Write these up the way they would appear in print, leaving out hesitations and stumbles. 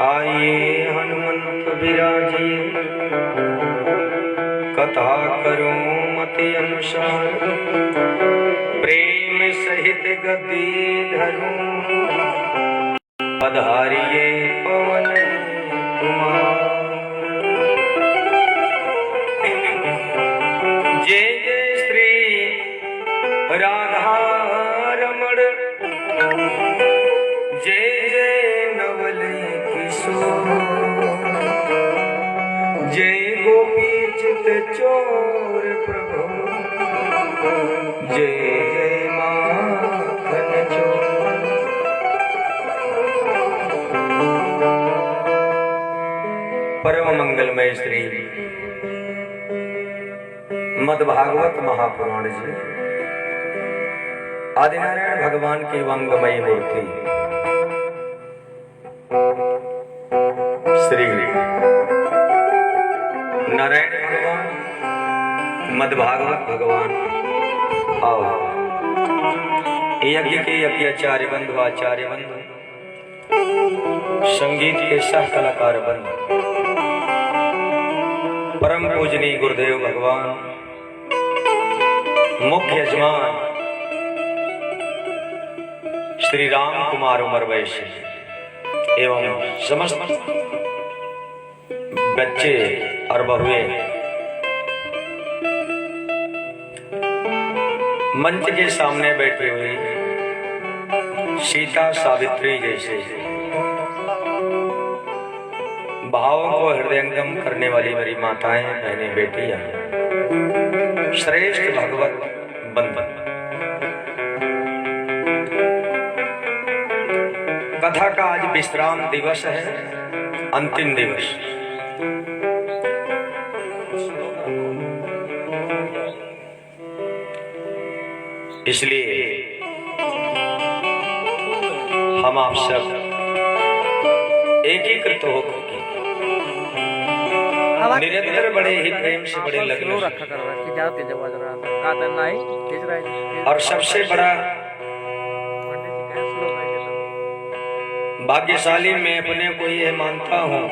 आइए हनुमंत विराजिए, कथा करूं मति अनुसार, प्रेम सहित गति धरूं, पधारिए पवन कुमार। जय जय श्री राधा रमण, जय जय नवल किशोर, जय गोपी चित चोर प्रभु, जय जय माखन चोर। परम मंगलमय श्री मद्भागवत महापुराण जी, आदिनारायण भगवान की वांगमयी मूर्ति श्री नारायण भगवान, मद्भागवत भगवान और यज्ञ के यज्ञाचार्य बंधु, आचार्य बंधु, संगीत के सह कलाकार बंधु, परम पूजनीय गुरुदेव भगवान, मुख्य यजमान श्री राम कुमार उमर वैश्य एवं समस्त बच्चे और बहुएं, मंच के सामने बैठी हुई सीता सावित्री जैसे भावों को हृदयंगम करने वाली मेरी माताएं, बहनें, बेटियां, श्रेष्ठ भगवत बंधन, कथा का आज विश्राम दिवस है, अंतिम दिवस। इसलिए हम आप सब एकीकृत होकर के निरंतर बड़े ही प्रेम से बड़े लगन और सबसे बड़ा भाग्यशाली मैं अपने को यह मानता हूँ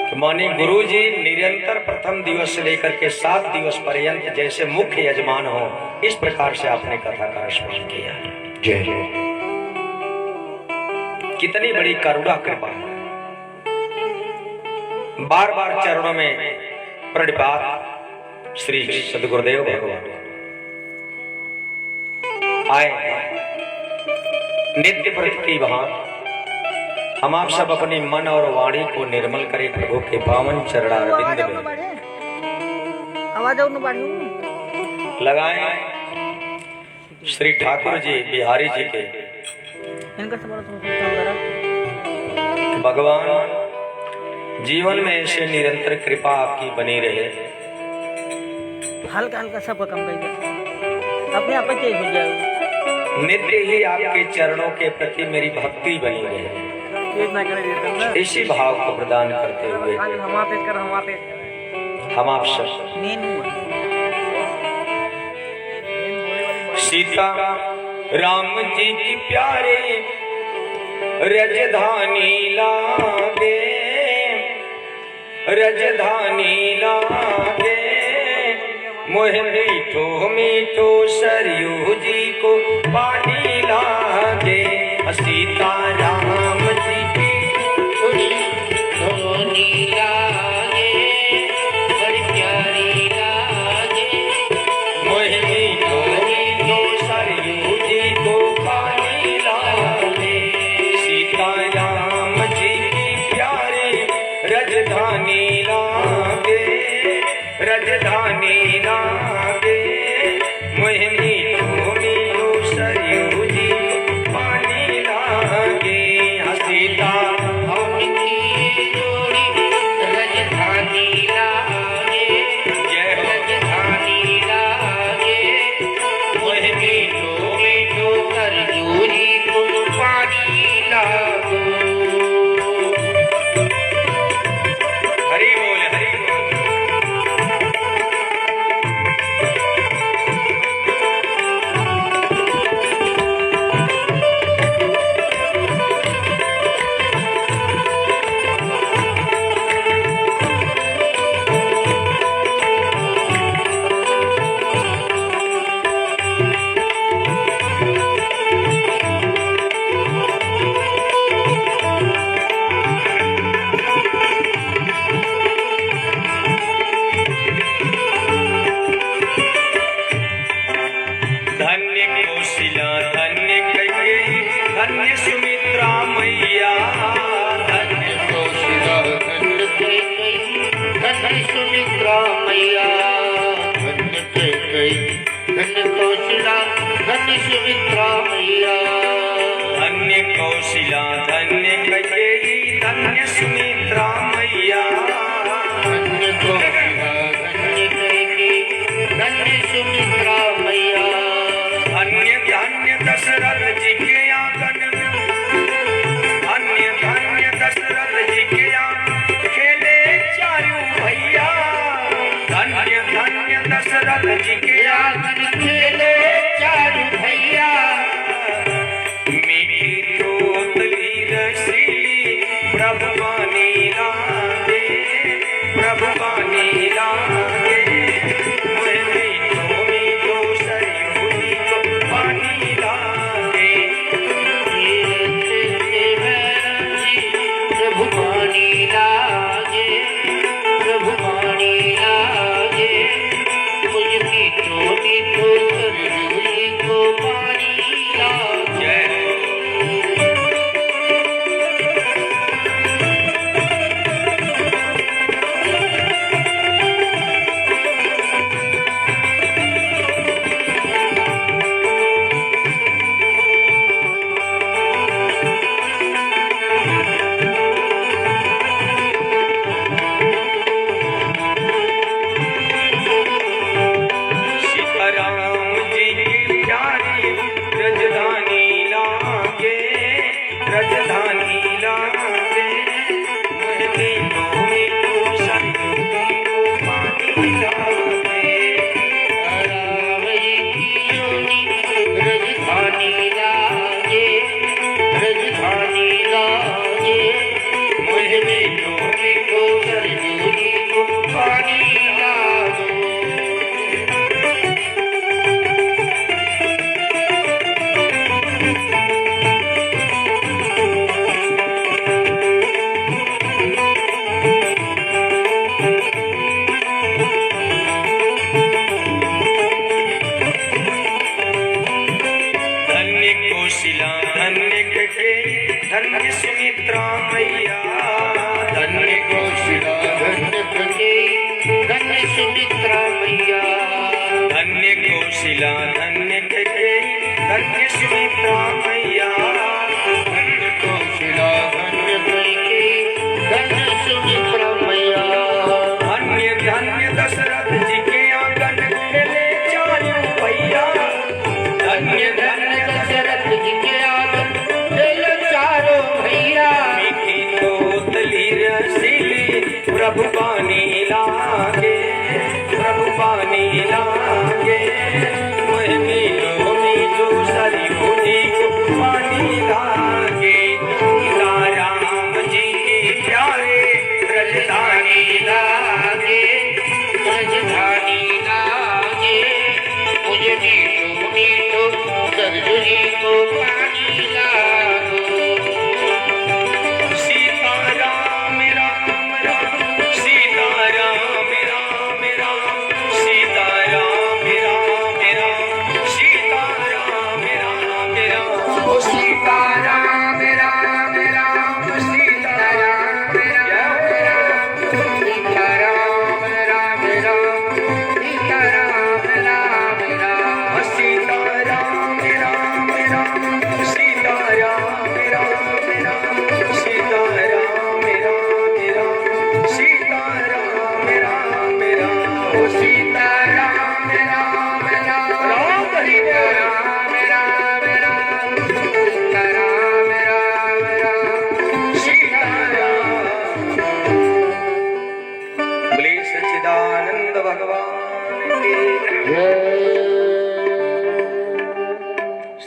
कि मानी गुरु जी निरंतर प्रथम दिवस से लेकर के 7 दिवस पर्यंत जैसे मुख्य यजमान हो, इस प्रकार से आपने कथा का स्मरण किया। जय जय। कितनी बड़ी करुणा कृपा है। बार बार चरणों में प्रणिपात श्री सद्गुरुदेव भगवान आए नित्य प्रति की भांति हम आप सब अपनी मन और वाणी को निर्मल करें प्रभु के पावन चरणारविंद में लगाएं। श्री ठाकुर जी बिहारी जी के भगवान जीवन में ऐसे निरंतर कृपा आपकी बनी रहे। हल्का हल्का सब कम अपने आप हो जाए। नित्य ही आपके चरणों के प्रति मेरी भक्ति बनी रहे। इसी भाव को प्रदान करते हुए हम आप सब सीता राम जी की प्यारे रजधानी लागे, रजधानी लागे, मोह मीठो मीठो सरयू जी को पानी लागे। सीता राम जी की धोनी लागे, बड़ी प्यारी लागे, मोह मीठो मीठो सरयू जी को पानी लागे। सीता राम जी की प्यारी रजधानी लागे, रजधानी लागे, मोह मीठो मीठो सरयू जी पानी लागे। सीता हम की जोड़ी रजधानी लागे, जय रजधानी लागे, मोह मीठो मीठो सरयू जी को पानी लागो। हरि बोल हरि बोल। सुमित्रा मैया धन्य कैकेयी धन्य कौशला धन्य सुमित्रा मैया धन्य कौशिला धन्य कैकेयी धन्य सुमित्रा मैया धन्य कौशला धन्य कैकेयी धन्य सुमित्रा मैया अन्य धन्य दशरथ जी के आंगन अन्य धन्य दशरथ जी के आंगन खेले चारू भैया धन्य धन्य दशरथ जी के आंगन खेले चारू भैया मीठी तोतली रसीली प्रभु बानी लागे प्रभु बानी लागे मोहे मीठो मीठो सरयुनी को पानी लागे प्रभु पानी लागे प्रभु पानी लागे मुझ मीठो मीठो सरयुनी को पानी लागे जय सीताराम जी की प्यारी रजधानी लागे रजधानी लागे मोहे मीठो मीठो सरयुनी को पानी लागे राजधानी लागे राजधानी लागे मोहे मीठो मीठो सरयुनी को पानी लागे धन्य कौशिला धन्य कैकेयी धन्य सुमित्रा मैया धन्य कौशिला धन्य कैकेयी धन्य सुमित्रा मैया धन्य कौशिला धन्य कैकेयी धन्य सुमित्रा मैया धन्य कौशला धन्य कैकेयी धन्य सुमित्रा मैया अन्य धन्य दशरथ जी के आंगन खेले चारू भैया धन्य धन्य दशरथ जी के आंगन खेले चारों भैया मीठी तोतली रसीली प्रभु पानी लागे प्रभु पानी लागे मोहे मीठो मीठो सरयुनी को पानी लागे सीताराम जी की प्यारे रजधानी लागे राजधानी लागे मुझे मीठो मीठो सरजुनी को पानी लागो सीताराम राम राम सीताराम राम राम सीताराम राम राम सीताराम राम राम ओ सीताराम राम राम सीताराम राम राम सीताराम राम राम सीताराम राम राम सीताराम राम राम सीताराम राम राम सीताराम राम राम सीताराम राम राम ओ सीताराम राम राम राम हरि राम राम राम सीताराम राम राम सीताराम बोले सच्चिदानंद भगवान की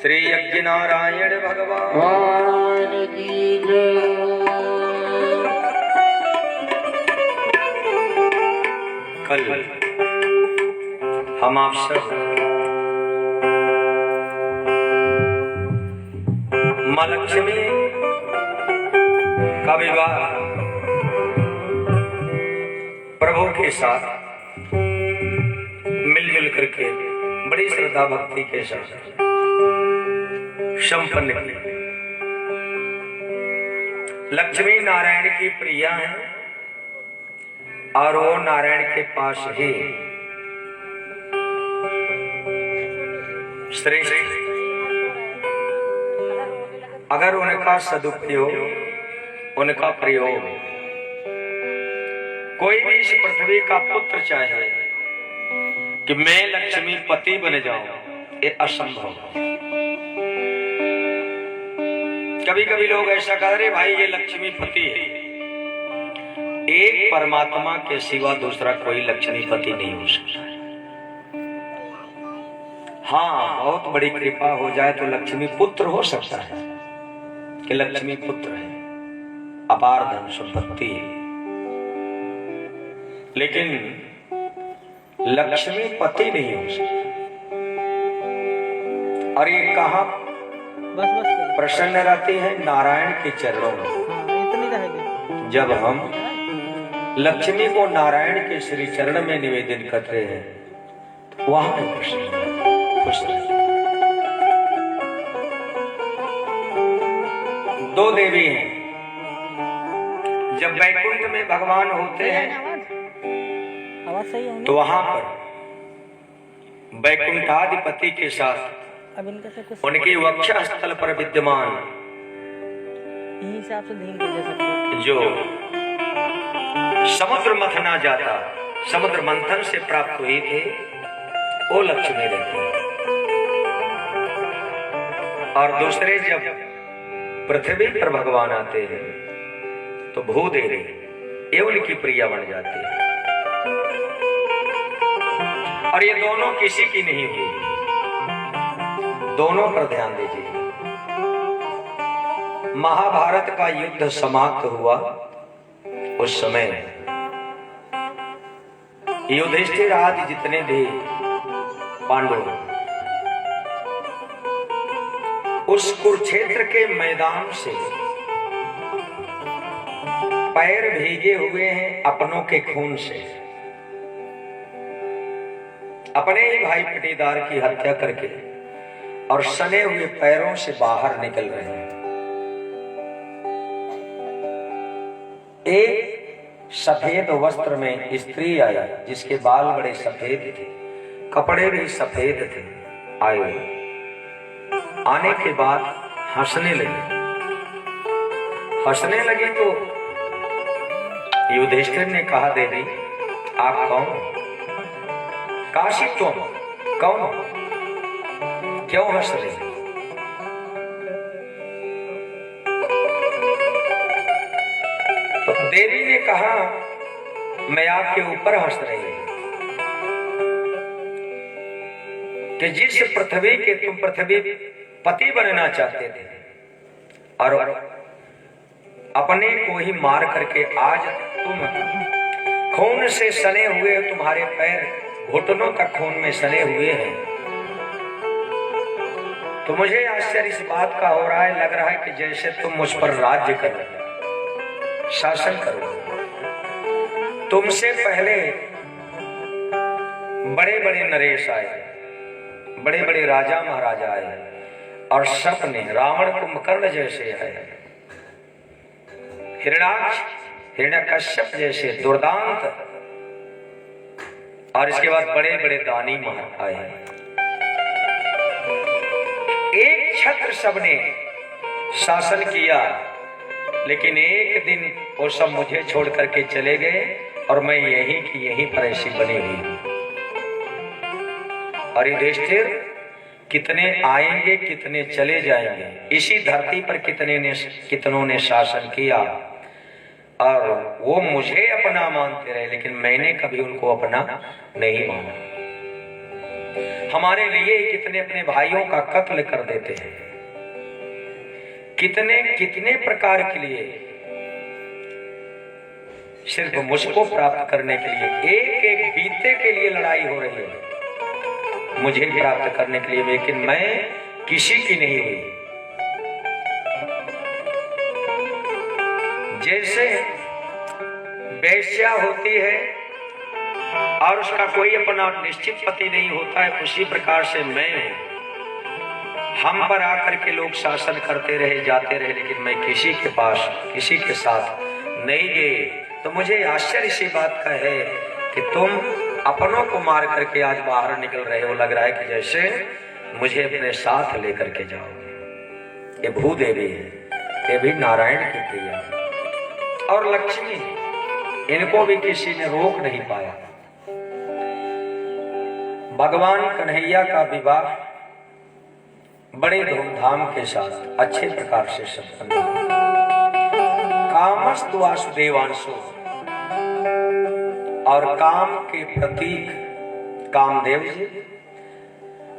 श्री यज्ञ नारायण भगवान भगवान की जय कल हम आप सब माँ लक्ष्मी का विवाह प्रभु के साथ मिलजुल करके बड़ी श्रद्धा भक्ति के साथ संपन्न की। लक्ष्मी नारायण की प्रिया है, और वो नारायण के पास ही श्रेष्ठ, अगर उनका सदुपयोग, उनका प्रयोग, कोई भी इस पृथ्वी का पुत्र चाहे कि मैं लक्ष्मीपति बन जाऊं, ये असंभव। कभी कभी लोग ऐसा कह रहे भाई ये लक्ष्मीपति है, एक परमात्मा के सिवा दूसरा कोई लक्ष्मीपति नहीं हो सकता है। हाँ, बहुत बड़ी कृपा हो जाए तो लक्ष्मी पुत्र हो सकता है कि लक्ष्मी पुत्र है, अपार धन संपत्ति है, लेकिन लक्ष्मीपति नहीं हो सकता। और ये कहाँ बस प्रसन्न रहती है? नारायण के चरणों में। इतनी रहेगी। जब हम लक्ष्मी को नारायण के श्री चरण में निवेदन करते हैं तो वहां पर प्रसन्न खुश रहते। दो देवी हैं, जब वैकुंठ में भगवान होते हैं आवाज सही है तो वहां पर वैकुंठाधिपति के साथ अब इनका से कुछ उनकी वक्षा स्थल पर विद्यमान इस हिसाब से धीम कर दे सकते जो समुद्र मथना जाता, समुद्र मंथन से प्राप्त हुई थे, वो लक्ष्मी रहती। और दूसरे जब पृथ्वी पर भगवान आते हैं तो भूदेवी ये उनकी प्रिया बन जाती है। और ये दोनों किसी की नहीं हुई, दोनों पर ध्यान दीजिए। महाभारत का युद्ध समाप्त हुआ उस समय युधिष्ठिर आदि जितने भी पांडव उस कुरुक्षेत्र के मैदान से पैर भीगे हुए हैं अपनों के खून से, अपने ही भाई पटीदार की हत्या करके, और सने हुए पैरों से बाहर निकल रहे हैं। एक सफेद वस्त्र में स्त्री आई जिसके बाल बड़े सफेद थे, कपड़े भी सफेद थे। आए, आने के बाद हंसने लगी। हंसने लगी तो युधिष्ठिर ने कहा, देवी आप कौन? काशी तुम कौन? क्यों हंस रही? तो देवी ने कहा, मैं आपके ऊपर हंस रही हूं कि जिस पृथ्वी के तुम पृथ्वी पति बनना चाहते थे और अपने को ही मार करके आज तुम खून से सने हुए, तुम्हारे पैर घुटनों तक खून में सने हुए हैं, तो मुझे आश्चर्य इस बात का हो रहा है, लग रहा है कि जैसे तुम मुझ पर राज्य कर रहे, शासन करो। तुमसे पहले बड़े बड़े नरेश आए, बड़े बड़े राजा महाराजा आए, और सपने रावण कुंभकर्ण जैसे आए, हिरणाक्ष हिरण्यकश्यप जैसे दुर्दांत, और इसके बाद बड़े बड़े दानी महंत आए। एक छत्र सबने शासन किया, लेकिन एक दिन वो सब मुझे छोड़ करके चले गए और मैं यहीं की यहीं पर ऐसी बनी हुई। और युधिष्ठिर कितने आएंगे कितने चले जाएंगे, इसी धरती पर कितनों ने शासन किया और वो मुझे अपना मानते रहे, लेकिन मैंने कभी उनको अपना नहीं माना। हमारे लिए कितने अपने भाइयों का कत्ल कर देते हैं, कितने कितने प्रकार के लिए, सिर्फ मुझको प्राप्त करने के लिए, एक एक बीते के लिए लड़ाई हो रही है मुझे प्राप्त करने के लिए, लेकिन मैं किसी की नहीं हुई। जैसे वेश्या होती है और उसका कोई अपना निश्चित पति नहीं होता है, उसी प्रकार से मैं हूं। हम पर आकर के लोग शासन करते रहे, जाते रहे, लेकिन मैं किसी के पास, किसी के साथ नहीं गए, तो मुझे आश्चर्य इसी बात का है कि तुम अपनों को मार करके आज बाहर निकल रहे हो। लग रहा है कि जैसे मुझे अपने साथ लेकर के जाओगे। ये भूदेवी है, ये भी नारायण की प्रिया और लक्ष्मी है, इनको भी किसी ने रोक नहीं पाया। भगवान कन्हैया का विवाह बड़े धूमधाम के साथ अच्छे प्रकार से संपन्न हुआ। कामस्तु वासुदेवांशु, और काम के प्रतीक कामदेव जी,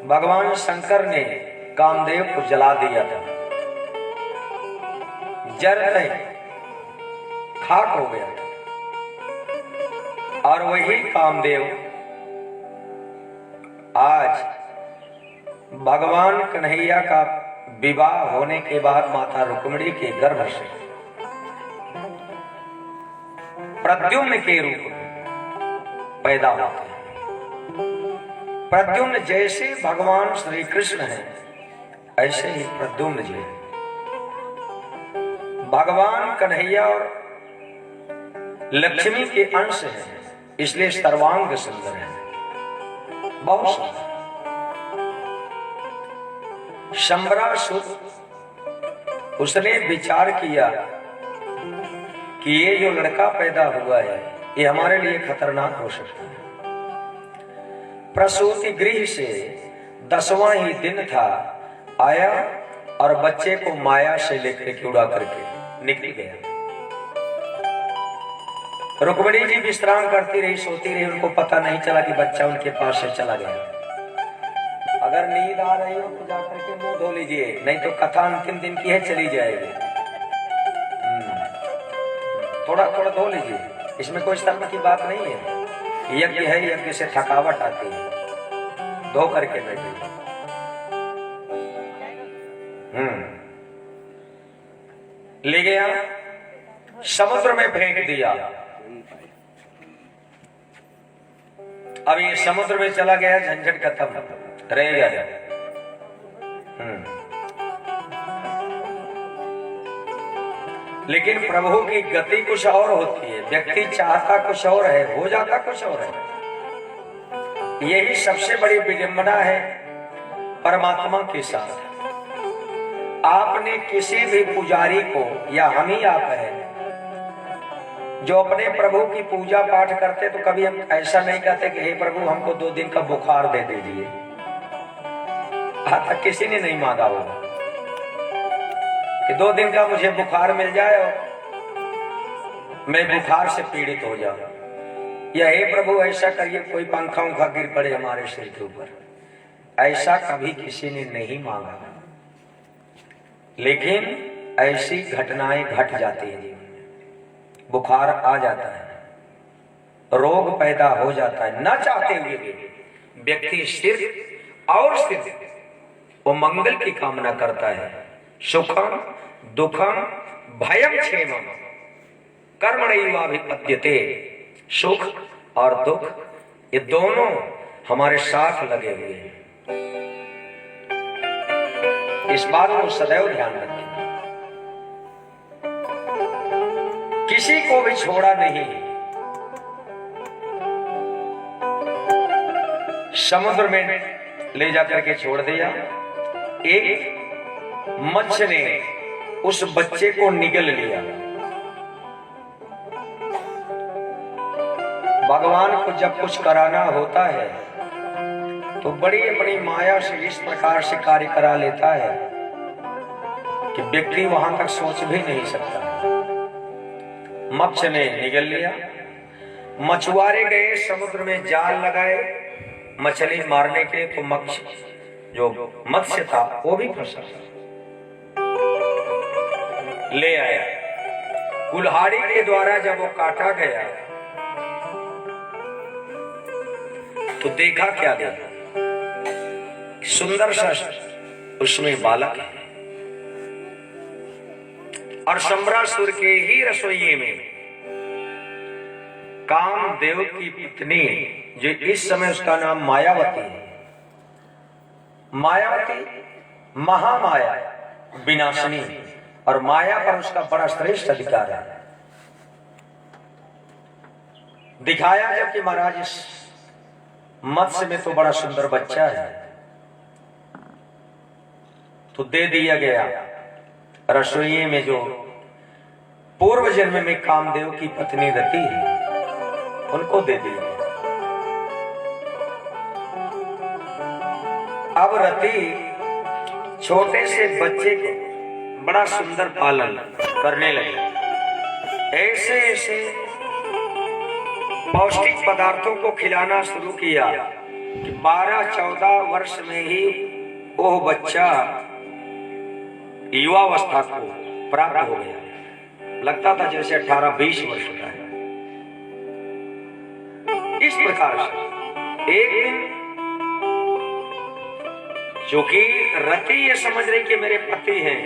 भगवान शंकर ने कामदेव को जला दिया था, जल खाक हो गया था। और वही कामदेव आज भगवान कन्हैया का विवाह होने के बाद माता रुक्मिणी के गर्भ से प्रद्युम्न के रूप में पैदा होते हैं। प्रद्युम्न जैसे भगवान श्री कृष्ण है, ऐसे ही प्रद्युम्न जी भगवान कन्हैया और लक्ष्मी के अंश है, इसलिए सर्वांग सुंदर है, बहुत सुंदर। शंबरासुर उसने विचार किया कि ये जो लड़का पैदा हुआ है ये हमारे लिए खतरनाक हो सकता है। प्रसूति गृह से 10वां ही दिन था, आया और बच्चे को माया से लेकर के उड़ा करके निकल गया। रुक्मिणी जी विश्राम करती रही, सोती रही, उनको पता नहीं चला कि बच्चा उनके पास से चला गया। अगर नींद आ रही हो तो जाकर के मुंह धो लीजिए, नहीं तो कथा अंतिम दिन की है, चली जाएगी। थोड़ा थोड़ा धो लीजिए, इसमें कोई शर्म की बात नहीं है। यज्ञ है, यज्ञ से थकावट आती है, धो करके बैठिए। ले गया, समुद्र में फेंक दिया। अब ये समुद्र में चला गया, झंझट खत्म, रह गया। लेकिन प्रभु की गति कुछ और होती है, व्यक्ति चाहता कुछ और है, हो जाता कुछ और है। यही सबसे बड़ी विडंबना है परमात्मा के साथ। आपने किसी भी पुजारी को, या हम ही आप हैं जो अपने प्रभु की पूजा पाठ करते, तो कभी हम ऐसा नहीं कहते कि हे प्रभु हमको 2 दिन का बुखार दे दीजिए। आज तक किसी ने नहीं मांगा होगा कि 2 दिन का मुझे बुखार मिल जाए और मैं बुखार से पीड़ित हो जाऊं, या हे प्रभु ऐसा करिए कोई पंखा उंखा गिर पड़े हमारे सिर के ऊपर। ऐसा कभी किसी ने नहीं मांगा, लेकिन ऐसी घटनाएं घट जाती है। बुखार आ जाता है, रोग पैदा हो जाता है, न चाहते हुए भी व्यक्ति सिर्फ और सिर्फ वो मंगल की कामना करता है। सुखम दुखम भयम क्षेमम कर्मणैवाभिपद्यते। सुख और दुख ये दोनों हमारे साथ लगे हुए हैं, इस बात को सदैव ध्यान रखें। किसी को भी छोड़ा नहीं। समुद्र में ले जाकर के छोड़ दिया। एक मत्स्य ने उस बच्चे को निगल लिया। भगवान को जब कुछ कराना होता है तो बड़ी अपनी माया से इस प्रकार से कार्य करा लेता है कि व्यक्ति वहां तक सोच भी नहीं सकता। मत्स्य ने निगल लिया। मछुआरे गए, समुद्र में जाल लगाए मछली मारने के, तो मत्स्य था वो भी फंसा। ले आया, कुल्हाड़ी के द्वारा जब वो काटा गया तो देखा क्या गया, सुंदर सा उसमें बालक है। और शंबरासुर के ही रसोइये में कामदेव की पत्नी, जो इस समय उसका नाम मायावती है, मायावती महामाया विनाशिनी, और माया पर उसका बड़ा श्रेष्ठ अधिकार है। दिखाया जबकि महाराज इस मत्स्य में तो बड़ा सुंदर बच्चा है, तो दे दिया गया रसोई में जो पूर्व जन्म में कामदेव की पत्नी रति है उनको दे दिया। अब रति छोटे से बच्चे को बड़ा सुंदर पालन करने लगे। ऐसे ऐसे पौष्टिक पदार्थों को खिलाना शुरू किया कि 12-14 वर्ष में ही वो बच्चा युवावस्था को प्राप्त हो गया। लगता था जैसे 18-20 वर्ष का है। इस प्रकार से एक दिन चूंकि रति ये समझ रही कि मेरे पति हैं,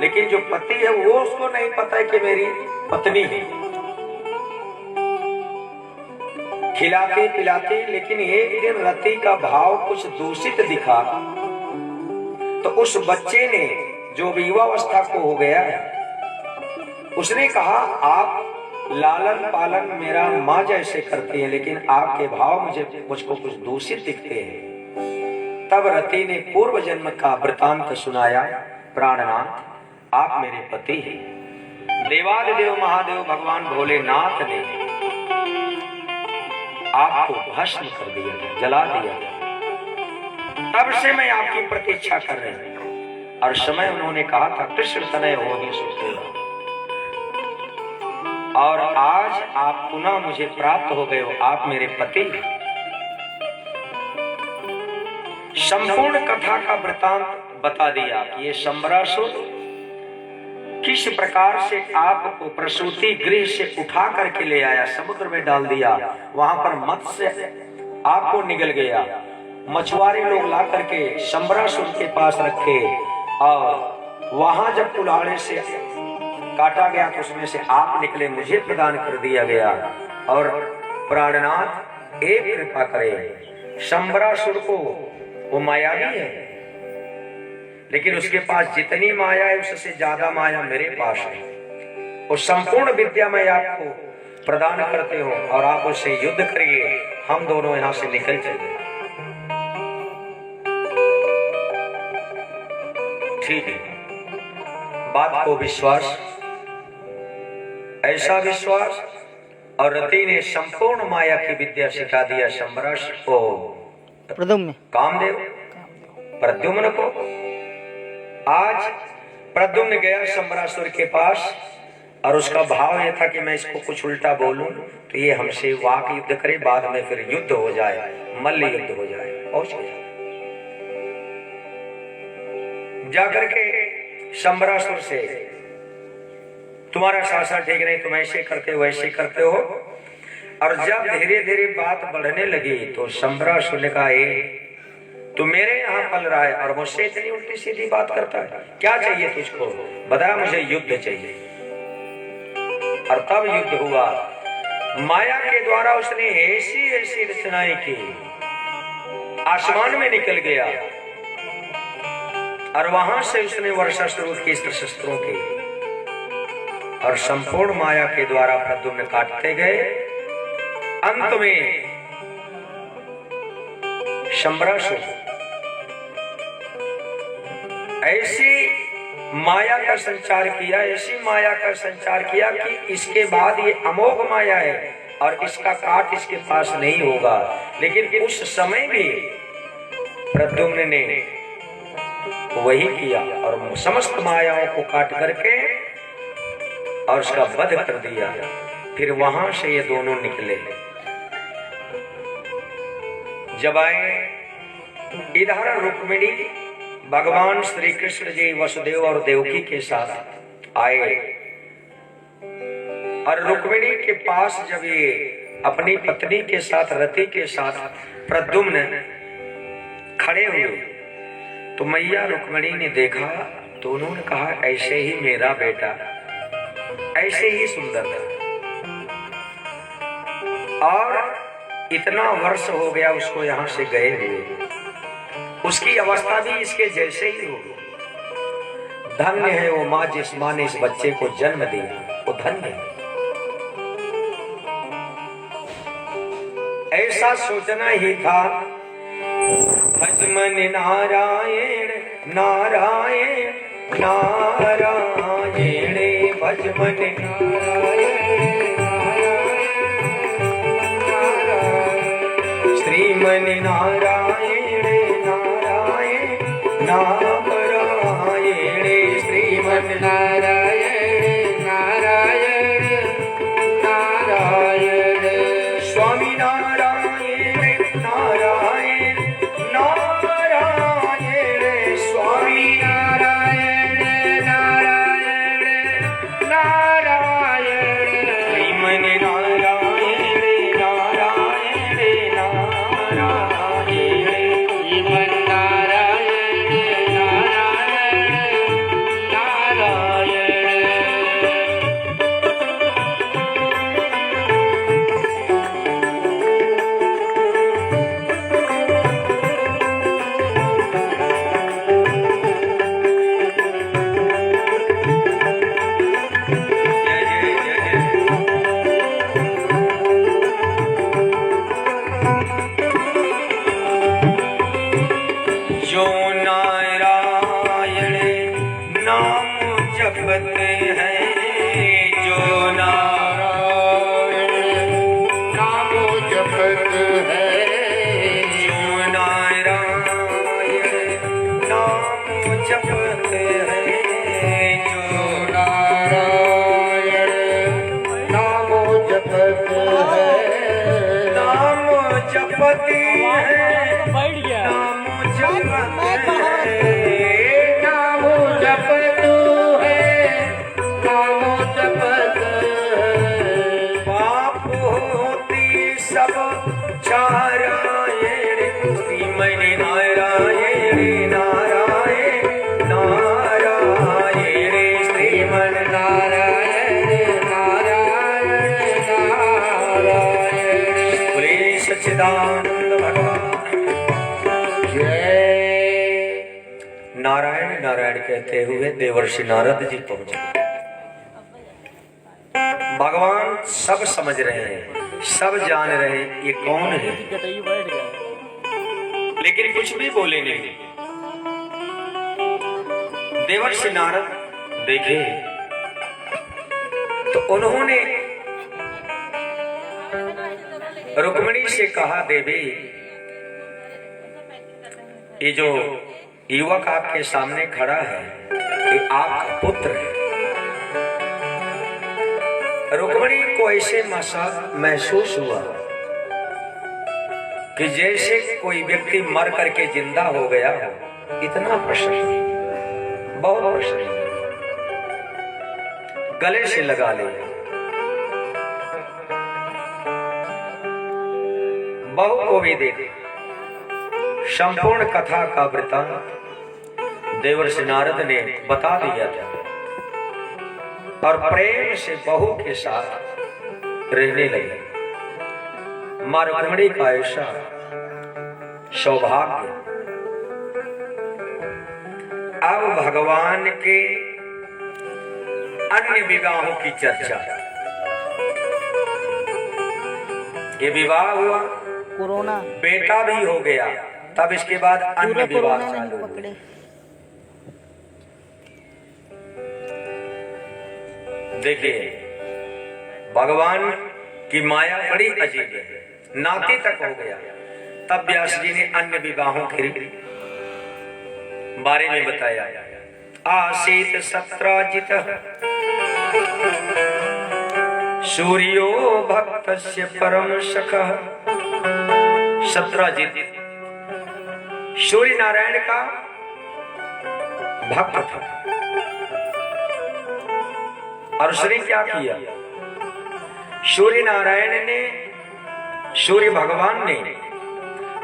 लेकिन जो पति है वो उसको नहीं पता है कि मेरी पत्नी है। खिलाती पिलाती, लेकिन एक दिन रति का भाव कुछ दूषित दिखा तो उस बच्चे ने जो युवावस्था को हो गया है उसने कहा आप लालन पालन मेरा माँ जैसे करती है, लेकिन आपके भाव मुझको कुछ दूषित दिखते हैं। तब रति ने पूर्व जन्म का वृतांत सुनाया। प्राणनाथ आप मेरे पति हैं। देवादिदेव महादेव भगवान भोलेनाथ ने आपको भस्म कर दिया, जला दिया। तब से मैं आपकी प्रतीक्षा कर रही हूं। और समय उन्होंने कहा था कृष्ण तनय हो ही सुखेगा, और आज आप पुनः मुझे प्राप्त हो गए हो, आप मेरे पति। संपूर्ण कथा का वृतांत बता दिया कि ये शंबरासुर किस प्रकार से आपको प्रसूति गृह से उठा करके ले आया, समुद्र में डाल दिया, वहां पर मत्स्य आपको निगल गया। मछुआरे लोग ला करके शंबरासुर के पास रखे और वहां जब कुल्हाड़े से काटा गया तो उसमें से आप निकले, मुझे प्रदान कर दिया गया। और प्राणनाथ एक कृपा करे, शंबरासुर को वो मायावी है, लेकिन उसके पास जितनी माया है उससे ज्यादा माया मेरे पास है। वो संपूर्ण विद्या मैं आपको प्रदान करते हो और आप उससे युद्ध करिए, हम दोनों यहां से निकल चले। ठीक है, बात को विश्वास, ऐसा विश्वास, और रति ने संपूर्ण माया की विद्या सिखा दिया शंबरासुर को, प्रद्युम्न कामदेव प्रद्युम्न को। आज प्रद्युम्न गया शंबरासुर के पास और उसका भाव यह था कि मैं इसको कुछ उल्टा बोलूं तो ये हमसे वाक युद्ध करे, बाद में फिर युद्ध हो जाए, मल्ल युद्ध हो जाए। और जाकर के शंबरासुर से तुम्हारा शासन ठीक नहीं, तुम ऐसे करते हो वैसे करते हो। और जब धीरे धीरे बात बढ़ने लगी तो शंबरासुर ने कहा तू मेरे यहाँ पल रहा है और मुझसे इतनी उल्टी सीधी बात करता है, क्या चाहिए तुझको, बता, मुझे युद्ध चाहिए। और तब युद्ध हुआ। माया के द्वारा उसने ऐसी ऐसी रचनाएं की, आसमान में निकल गया और वहां से उसने वर्षा शुरू की शस्त्रों की, और संपूर्ण माया के द्वारा प्रद्युम्न काटते गए। अंत में शंबरासुर ऐसी माया का संचार किया, ऐसी माया का संचार किया कि इसके बाद ये अमोघ माया है और इसका काट इसके पास नहीं होगा। लेकिन उस समय भी प्रद्युम्न ने वही किया और समस्त मायाओं को काट करके और उसका वध कर दिया। फिर वहां से ये दोनों निकले। जब आए इधर रुक्मिणी, भगवान श्री कृष्ण जी वसुदेव और देवकी के साथ आए और रुक्मिणी के पास जब ये अपनी पत्नी के साथ, रति के साथ प्रद्युम्न खड़े हुए तो मैया रुक्मिणी ने देखा तो उन्होंने कहा ऐसे ही मेरा बेटा ऐसे ही सुंदर था, और इतना वर्ष हो गया उसको यहाँ से गए हुए, उसकी अवस्था भी इसके जैसे ही हो। धन्य है वो माँ जिस माँ ने इस बच्चे को जन्म दिया, वो धन्य है। ऐसा सोचना ही था। भजमन नारायण नारायण नारायण, भजमन श्रीमन नारायण नारायण नारायण, श्रीमन नारायण नारायण नारायण, स्वामी नारायण नारायण नारायण, स्वामी नारायण नारायण नारायण, श्रीमन नारायण नारायण नारायण, श्रीमन नारायण नारायण नारायण। जो नारायण नाम जपते हैं, जो नारायण नाम जपत है, जो नारायण नाम जपते हैं, जो नारायण नाम जपत है, नाम जपते हैं, बैठ गया। नाम जपते हैं, नाम जपत है, नाम जपत है, पाप होती सब चारायण, श्रीमन नारायण नारायण नारायण, श्रीमन नारायण नारायण नारायण। बोले सच्चिदानंद भगवान। जय। नारायण नारायण कहते हुए देवर्षि नारद जी पहुंचे। भगवान सब समझ रहे हैं, सब जान रहे हैं ये कौन है, कटई बैठ गया। लेकिन कुछ भी बोले नहीं। देवर्षि नारद देखे तो उन्होंने रुक्मिणी से कहा, देवी ये जो युवक आपके सामने खड़ा है ये आपका पुत्र है। रुक्मिणी को ऐसे महसूस हुआ कि जैसे कोई व्यक्ति मर करके जिंदा हो गया हो। इतना प्रसन्न, बहुत प्रसन्न, गले से लगा ले। बहु को भी दे दे। संपूर्ण कथा का वृतांत देवर्षि नारद ने बता दिया था और प्रेम से बहू के साथ रहने लगे। मां रुक्मिणी का ऐसा सौभाग्य। अब भगवान के अन्य विवाहों की चर्चा। ये विवाह हुआ, कोरोना बेटा भी हो गया, तब इसके बाद अन्य पूरा विवाह कोरोना चालू नहीं हुए। पकड़े। देखिए भगवान की माया बड़ी अजीब है, नाती तक हो गया। तब व्यास जी ने अन्य विवाहों के बारे में बताया। आसीत सत्राजित सूर्यो भक्तस्य परम सखः। सत्राजित सूर्य नारायण का भक्त था। और उसने क्या किया? सूर्य नारायण ने, सूर्य भगवान ने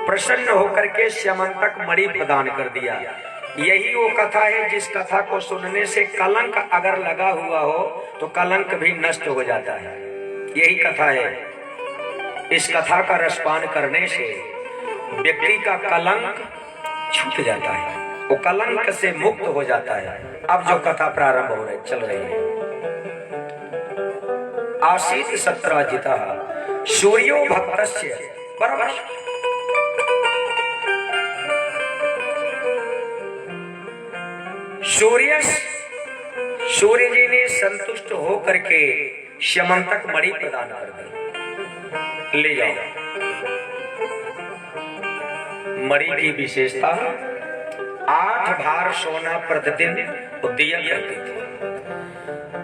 प्रसन्न होकर के स्यमंतक मणि प्रदान कर दिया। यही वो कथा है जिस कथा को सुनने से कलंक अगर लगा हुआ हो तो कलंक भी नष्ट हो जाता है। यही कथा है। इस कथा का रसपान करने से व्यक्ति का कलंक छूट जाता है, वो कलंक से मुक्त हो जाता है। अब जो कथा प्रारंभ हो रही चल रही है। आसीत सत्राजिता सूर्यो भक्तस्य बराबर। सूर्य जी ने संतुष्ट होकर के श्यमंतक मणि प्रदान कर दी, ले जाओ। मणि की विशेषता 8 भार सोना प्रतिदिन दिया करती थी,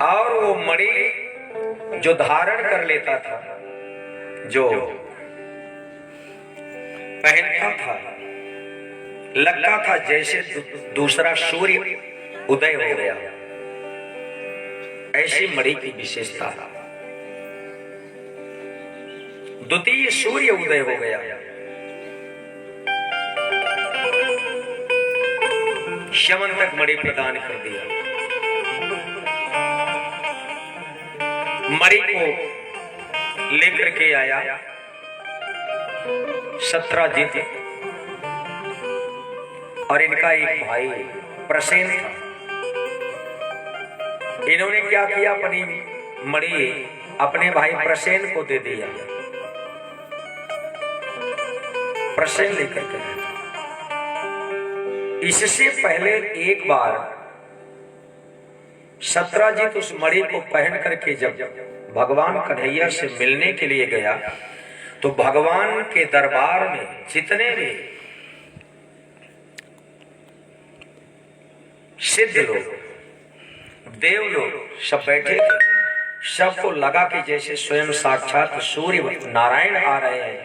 और वो मणि जो धारण कर लेता था, जो पहनता था, लगता था जैसे दूसरा सूर्य उदय हो गया। ऐसी मणि की विशेषता, द्वितीय सूर्य उदय हो गया। श्यमंतक मणि प्रदान कर दिया। मणि को लेकर के आया सत्राजित, और इनका एक भाई प्रसेन था। इन्होंने क्या किया, अपनी मणि अपने भाई प्रसेन को दे दिया। प्रसेन लेकर के आया। इससे पहले एक बार सत्राजित उस मणि को पहन करके जब भगवान कन्हैया से मिलने के लिए गया, तो भगवान के दरबार में जितने भी सिद्ध लोग, देव लोग सब बैठे थे। सबको लगा कि जैसे स्वयं साक्षात सूर्य नारायण आ रहे हैं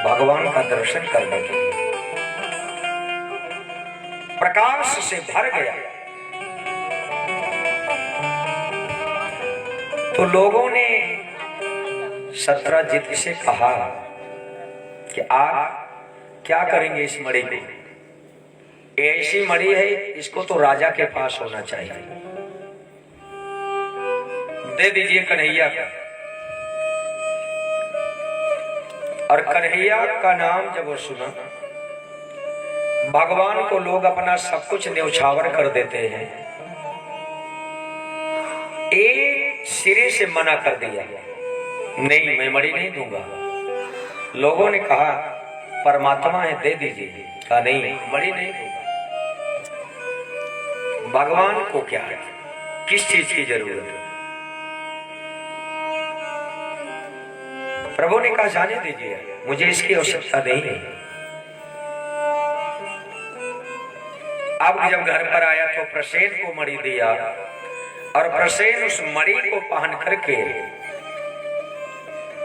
भगवान का दर्शन करने के लिए। प्रकाश से भर गया। तो लोगों ने सत्राजित से कहा कि आप क्या करेंगे इस मणि को? ऐसी मणि है, इसको तो राजा के पास होना चाहिए, दे दीजिए कन्हैया। और कन्हैया का नाम जब वो सुना, भगवान को लोग अपना सब कुछ न्यौछावर कर देते हैं। एक सिरे से मना कर दिया, नहीं मैं मणि नहीं दूंगा। लोगों ने कहा परमात्मा है, दे दीजिए। कहा नहीं, मणि नहीं दूंगा। भगवान को क्या है, किस चीज की जरूरत है? प्रभु ने कहा जाने दीजिए, मुझे इसकी आवश्यकता नहीं है। अब जब घर पर आया तो प्रसेन को मणि दिया, और प्रसेन उस मणि को पहन करके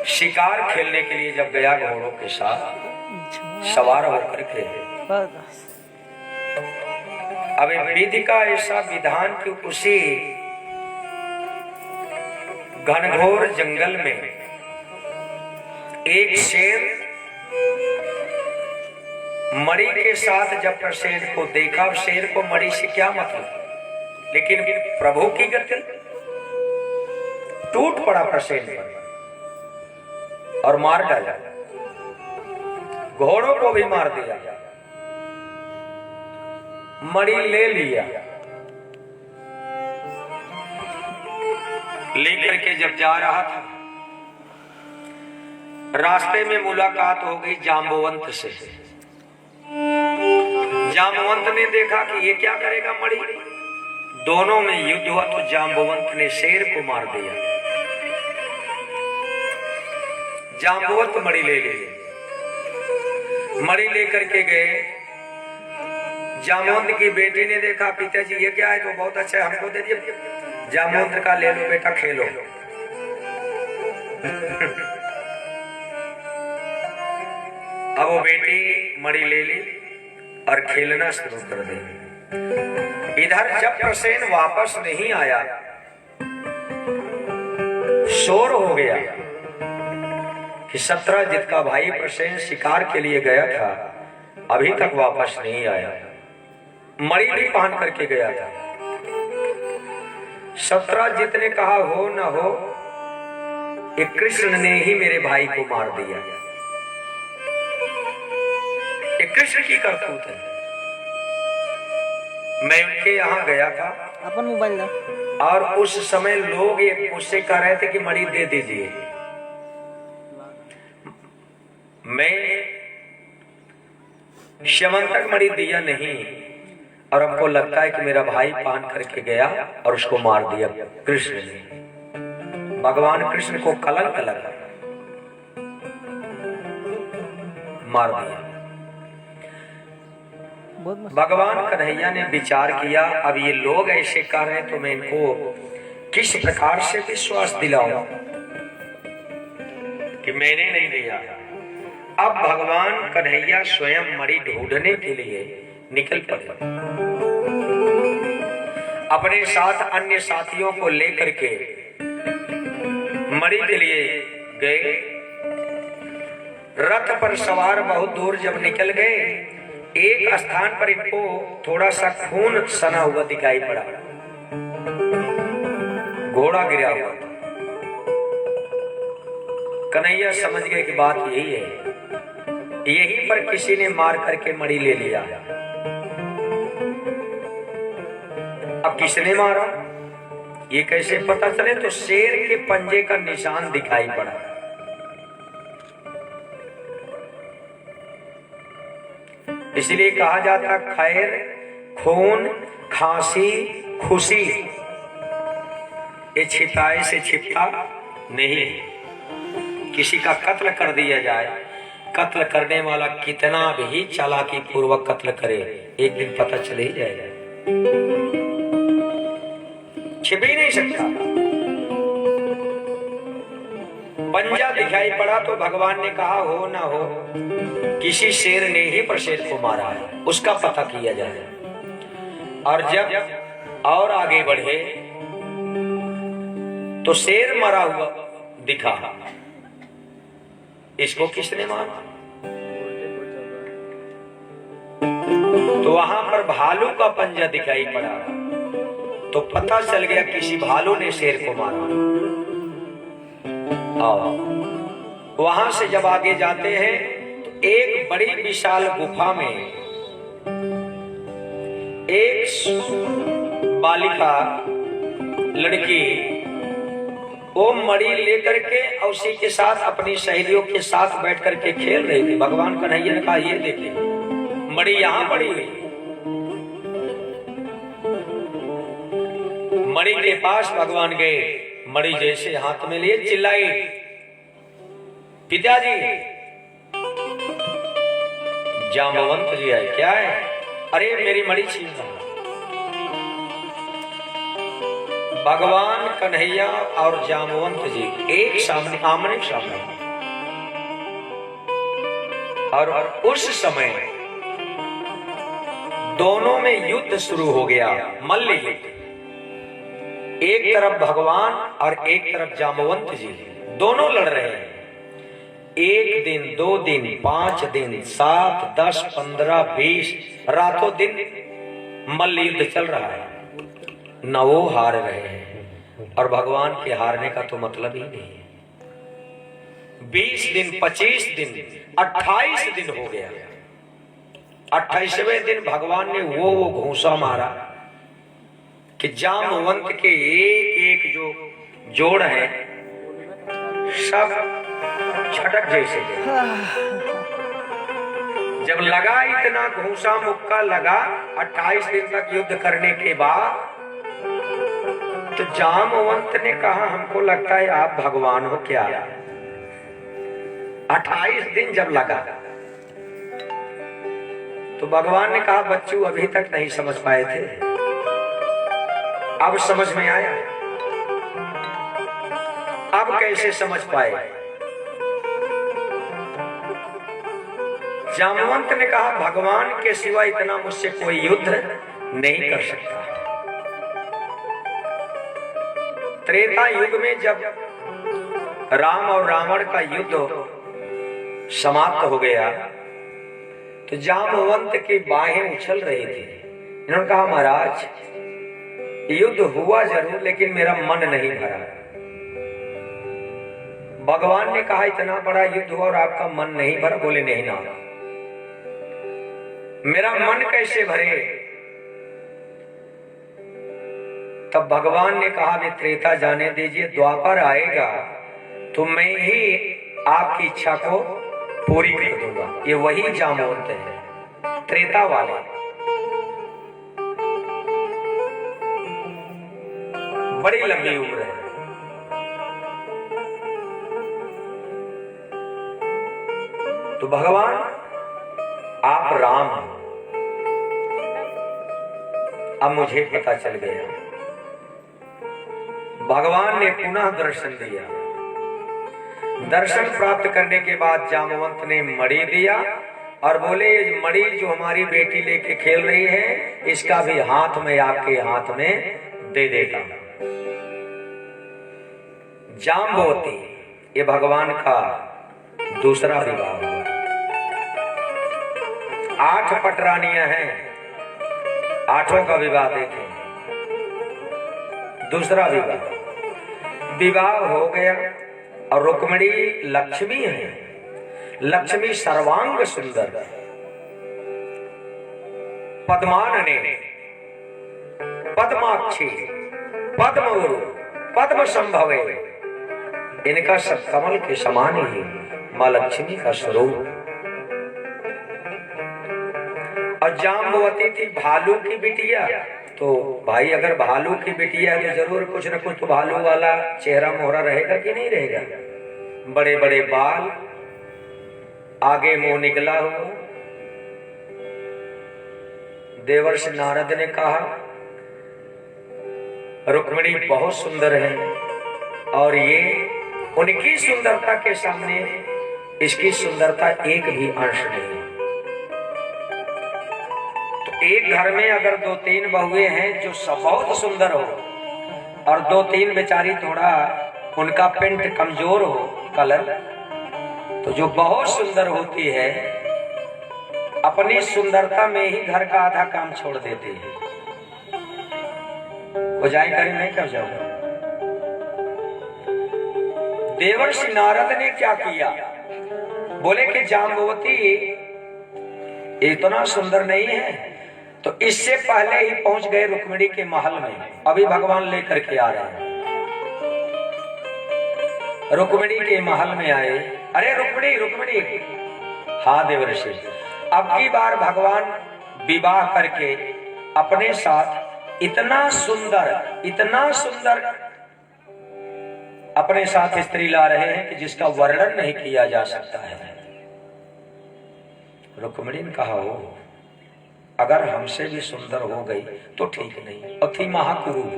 शिकार खेलने के लिए जब गया घोड़ों के साथ सवार होकर के, अब विधि का ऐसा विधान कि उसी घनघोर जंगल में एक शेर मणि के साथ जब प्रसेन को देखा, शेर को मणि से क्या मतलब, लेकिन प्रभु की गति, टूट पड़ा प्रसेन पर और मार डाला। घोड़ों को भी मार दिया, मणि ले लिया। लेकर के जब जा रहा था, रास्ते में मुलाकात हो गई जांबवंत से। जांबवंत ने देखा कि ये क्या करेगा मणि, दोनों में युद्ध हुआ। तो जांबवंत ने शेर को मार दिया। जांबवंत मणि ले लिए, मणि लेकर के गए। जांबवंत की बेटी ने देखा, पिताजी ये क्या है, तो बहुत अच्छा है, हमको दे दिए। जांबवंत का ले लो बेटा, खेलो। अब वो बेटी मणि ले ली और खेलना शुरू कर दी। इधर जब प्रसेन वापस नहीं आया, शोर हो गया कि सत्राजित का भाई प्रसेन शिकार के लिए गया था, अभी तक वापस नहीं आया। मणि भी पहन करके गया था। सत्राजित ने कहा हो न हो, ये कृष्ण ने ही मेरे भाई को मार दिया। ये कृष्ण की करतूत है। मैं उनके यहाँ गया था, अपन मोबाइल दा। और उस समय लोग ये मुझसे कह रहे थे कि मणि दे दीजिए। मैं श्यमंतक मणि दिया नहीं, और हमको लगता है कि मेरा भाई पान करके गया और उसको मार दिया कृष्ण ने। भगवान कृष्ण को कलंक लगा, मार दिया। बहुत मस्त। भगवान कन्हैया ने विचार किया, अब ये लोग ऐसे कर रहे हैं तो मैं इनको किस प्रकार से विश्वास दिलाऊं कि मैंने नहीं दिया। अब भगवान कन्हैया स्वयं मणि ढूंढने के लिए निकल पड़े। अपने साथ अन्य साथियों को लेकर के मणि के लिए गए। रथ पर सवार बहुत दूर जब निकल गए, एक स्थान पर इनको थोड़ा सा खून सना हुआ दिखाई पड़ा। घोड़ा गिरा हुआ था। कन्हैया समझ गए कि बात यही है, यहीं पर किसी ने मार करके मणि ले लिया। अब किसने मारा ये कैसे पता चले? तो शेर के पंजे का निशान दिखाई पड़ा। इसलिए कहा जाता खैर, खून, खांसी, खुशी ये छिपाए से छिपता नहीं। किसी का कत्ल कर दिया जाए, कत्ल करने वाला कितना भी चालाकी पूर्वक कत्ल करे, एक दिन पता चल ही जाएगा, छिप ही नहीं सकता। पंजा दिखाई पड़ा तो भगवान ने कहा हो ना हो किसी शेर ने ही पर शेर को मारा है, उसका पता किया जाए। और जब और आगे बढ़े तो शेर मरा हुआ दिखा। इसको किसने मारा? तो वहां पर भालू का पंजा दिखाई पड़ा, तो पता चल गया किसी भालू ने शेर को मारा। वहां से जब आगे जाते हैं तो एक बड़ी विशाल गुफा में एक बालिका लड़की वो मणि लेकर के और उसी के साथ अपनी सहेलियों के साथ बैठ करके खेल रही थी। भगवान कन्हैया ने कहा ये देखे मणि यहां पड़ी हुई। मणि के पास भगवान गए, मणि जैसे हाथ में लिए चिल्लाई, पिताजी जाम्बवंत जी आए। क्या है? अरे मेरी मणि छीन रहा। भगवान कन्हैया और जाम्बवंत जी एक सामने आमने सामने, और उस समय दोनों में युद्ध शुरू हो गया, मल्ल युद्ध। एक तरफ भगवान और एक तरफ जाम्बवंत जी, दोनों लड़ रहे हैं। 1 दिन 2 दिन 5 दिन 7 10 15 20 रातों दिन मल्ल युद्ध चल रहा है। न वो हार रहे हैं और भगवान के हारने का तो मतलब ही नहीं है। 20 दिन 25 दिन 28 दिन हो गया। 28वें दिन भगवान ने वो घूंसा मारा कि जाम्बवंत के एक एक जो जोड़ है सब छटक जैसे गए। जब लगा इतना घूंसा मुक्का लगा 28 दिन तक युद्ध करने के बाद, तो जाम्बवंत ने कहा हमको लगता है आप भगवान हो क्या? 28 दिन जब लगा तो भगवान ने कहा बच्चू अभी तक नहीं समझ पाए थे, अब समझ में आया। अब कैसे समझ पाए? जाम्बवंत ने कहा भगवान के सिवा इतना मुझसे कोई युद्ध नहीं कर सकता। त्रेता युग में जब राम और रावण का युद्ध समाप्त हो गया तो जाम्बवंत की बाहें उछल रही थी। इन्होंने कहा महाराज युद्ध हुआ जरूर लेकिन मेरा मन नहीं भरा। भगवान ने कहा इतना बड़ा युद्ध हुआ और आपका मन नहीं भरा? बोले नहीं ना, मेरा मन कैसे भरे? तब भगवान ने कहा मैं त्रेता जाने दीजिए, द्वापर आएगा तो मैं ही आपकी इच्छा को पूरी कर दूंगा। ये वही जामवंत है, त्रेता वाले। बड़ी लंबी उम्र है। तो भगवान आप राम हैं। अब मुझे पता चल गया। भगवान ने पुनः दर्शन दिया। दर्शन प्राप्त करने के बाद जामवंत ने मणि दिया और बोले, ये मणि जो हमारी बेटी लेके खेल रही है, इसका भी हाथ में, आपके हाथ में दे देता हूं। जाम्बवती, ये भगवान का दूसरा विवाह हुआ। 8 पटरानियां हैं, 8 का विवाह देखें। दूसरा विवाह हो गया और रुक्मिणी लक्ष्मी है। लक्ष्मी सर्वांग सुंदर, पद्मानने, पद्माक्षी, पद्मवरु, पद्म संभवे, इनका सब कमल के समान ही मां लक्ष्मी का स्वरूप। और जाम्बवती थी भालू की बिटिया। तो भाई अगर भालू की बिटिया है तो जरूर कुछ न कुछ तो भालू वाला चेहरा मोहरा रहेगा कि नहीं रहेगा। बड़े बड़े बाल, आगे मुंह निकला हुआ। देवर्षि नारद ने कहा, रुक्मिणी बहुत सुंदर है और ये उनकी सुंदरता के सामने इसकी सुंदरता एक भी अंश नहीं। एक घर में अगर 2-3 बहुएं हैं जो सब बहुत सुंदर हो और 2-3 बेचारी थोड़ा उनका पेंट कमजोर हो कलर, तो जो बहुत सुंदर होती है अपनी सुंदरता में ही घर का आधा काम छोड़ देती है। वो जाए करें, मैं क्यों जाऊंगा। देवर्षि नारद ने क्या किया, बोले कि जाम्बवती इतना सुंदर नहीं है, तो इससे पहले ही पहुंच गए रुक्मिणी के महल में। अभी भगवान लेकर के आ रहे हैं। रुक्मिणी के महल में आए। अरे रुक्मिणी, रुक्मिणी। हाँ देवर्षि, अब की बार भगवान विवाह करके अपने साथ इतना सुंदर अपने साथ स्त्री ला रहे हैं कि जिसका वर्णन नहीं किया जा सकता है। रुक्मिणी ने कहा, हो अगर हमसे भी सुंदर हो गई तो ठीक नहीं। अति महाकुरूप,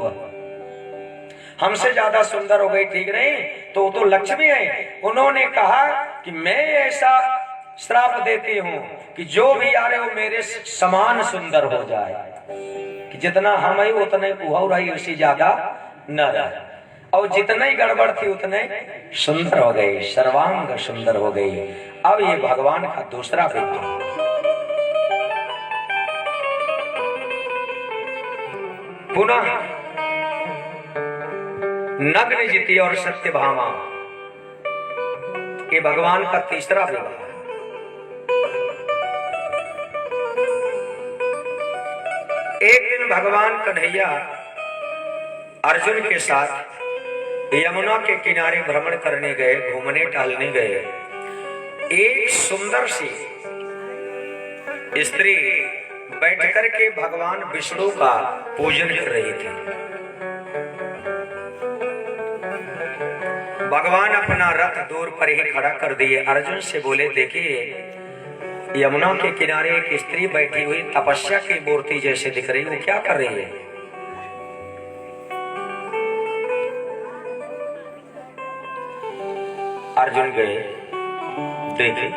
हमसे ज्यादा सुंदर हो गई ठीक नहीं, तो वो तो लक्ष्मी है। उन्होंने कहा कि मैं ऐसा श्राप देती हूं कि जो भी आ रहे हो मेरे समान सुंदर हो जाए, कि जितना हम है उतने वो रही, उससे ज्यादा न रहे। और जितना ही गड़बड़ थी उतने सुंदर हो गई, सर्वांग सुंदर हो गई। अब ये भगवान का दूसरा विवाह। पुनः नग्न जिति और सत्यभामा, ये भगवान का तीसरा विवाह। एक दिन भगवान कन्हैया अर्जुन के साथ यमुना के किनारे भ्रमण करने गए, घूमने टहलने गए। एक सुंदर सी स्त्री बैठ करके भगवान विष्णु का पूजन कर रही थी। भगवान अपना रथ दूर पर ही खड़ा कर दिए। अर्जुन से बोले, देखिए यमुना के किनारे एक स्त्री बैठी हुई तपस्या की मूर्ति जैसे दिख रही, वो क्या कर रही है। अर्जुन गए, देखे,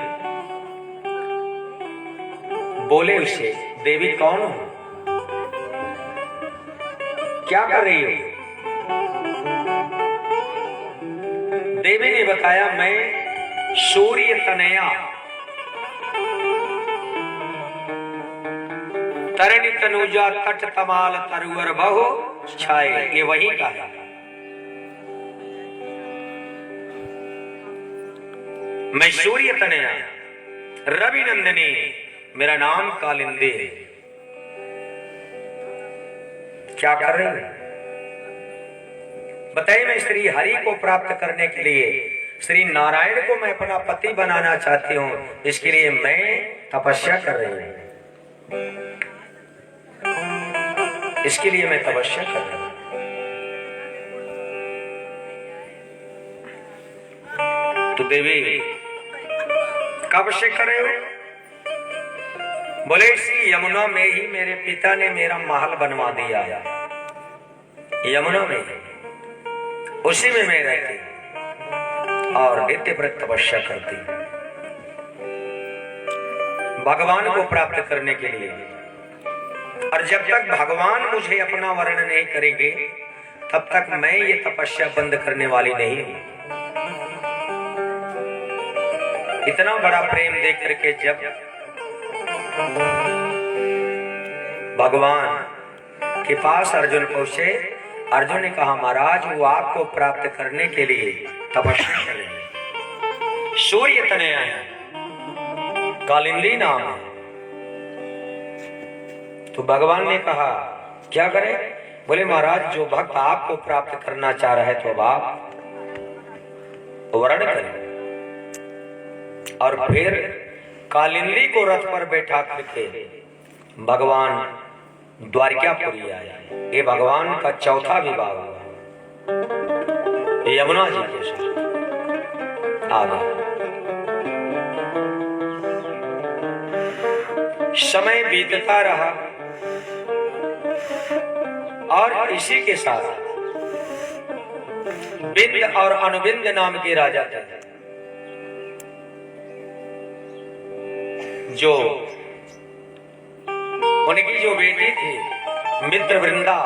बोले उसे, देवी कौन हो, क्या कर रही हो। देवी ने बताया, मैं सूर्य तनया तरणी तनुजा तट तमाल तरुवर बहु छाए, ये वही का है। मैं सूर्य तनया रवि नंदिनी, मेरा नाम कालिंदी है। क्या कर रही है बताइए। मैं स्त्री हरि को प्राप्त करने के लिए श्री नारायण को मैं अपना पति बनाना चाहती हूँ, इसके लिए मैं तपस्या कर रही हूँ, इसके लिए मैं तपस्या कर रही हूँ। तो देवी कब से करे हो? बोले इसी यमुना में ही मेरे पिता ने मेरा महल बनवा दिया, यमुना में उसी में मैं रहती और नित्य व्रत तपस्या करती भगवान को प्राप्त करने के लिए। और जब तक भगवान मुझे अपना वर्ण नहीं करेंगे तब तक मैं ये तपस्या बंद करने वाली नहीं हूं। इतना बड़ा प्रेम देख करके जब भगवान के पास अर्जुन पहुंचे, अर्जुन ने कहा महाराज वो आपको प्राप्त करने के लिए तपस्या करें। सूर्य तनया है, कालिंदी नाम है। तो भगवान ने कहा क्या करें? बोले महाराज जो भक्त आपको प्राप्त करना चाह रहा है तो अब आप वर्ण करें। और फिर कालिंदी को रथ पर बैठा करके भगवान द्वारिकापुरी आया। ये भगवान का चौथा विवाह हुआ यमुना जी के साथ। आगे समय बीतता रहा और इसी के साथ बिंद और अनुबिंद नाम के राजा थे, जो उनकी जो बेटी थी मित्रवृंदा,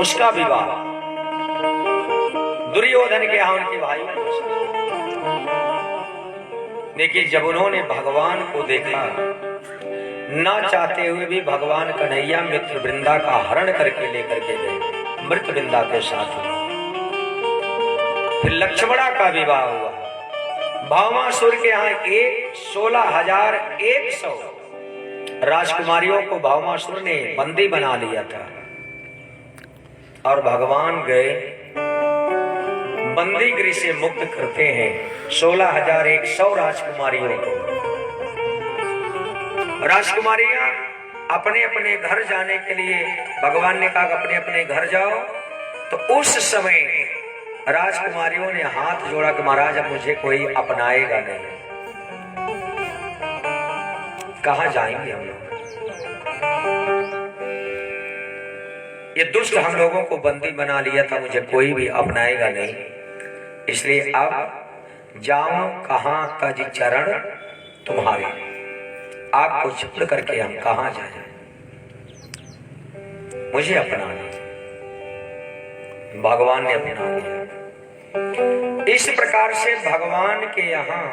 उसका विवाह दुर्योधन के यहाँ उनके भाई के साथ। लेकिन जब उन्होंने भगवान को देखा, ना चाहते हुए भी भगवान कन्हैया मित्रवृंदा का हरण करके लेकर के गए मृतवृंदा के साथ। फिर लक्ष्मणा का विवाह हुआ। भामासुर के यहाँ 16,100 राजकुमारियों को भामासुर ने बंदी बना लिया था और भगवान गए बंदी गृह से मुक्त करते हैं 16,100 राजकुमारियों को। राजकुमारियां अपने अपने घर जाने के लिए भगवान ने कहा अपने अपने घर जाओ। तो उस समय राजकुमारियों ने हाथ जोड़ा कि महाराज अब मुझे कोई अपनाएगा नहीं, कहां जाएंगे हम लोग? ये दुष्ट हम लोगों को बंदी बना लिया था, मुझे कोई भी अपनाएगा नहीं, इसलिए अब जाऊं कहां तज चरण तुम्हारे, आपको छोड़ करके हम कहां जाएं? मुझे अपना लिया। भगवान ने अपना लिया। इस प्रकार से भगवान के यहाँ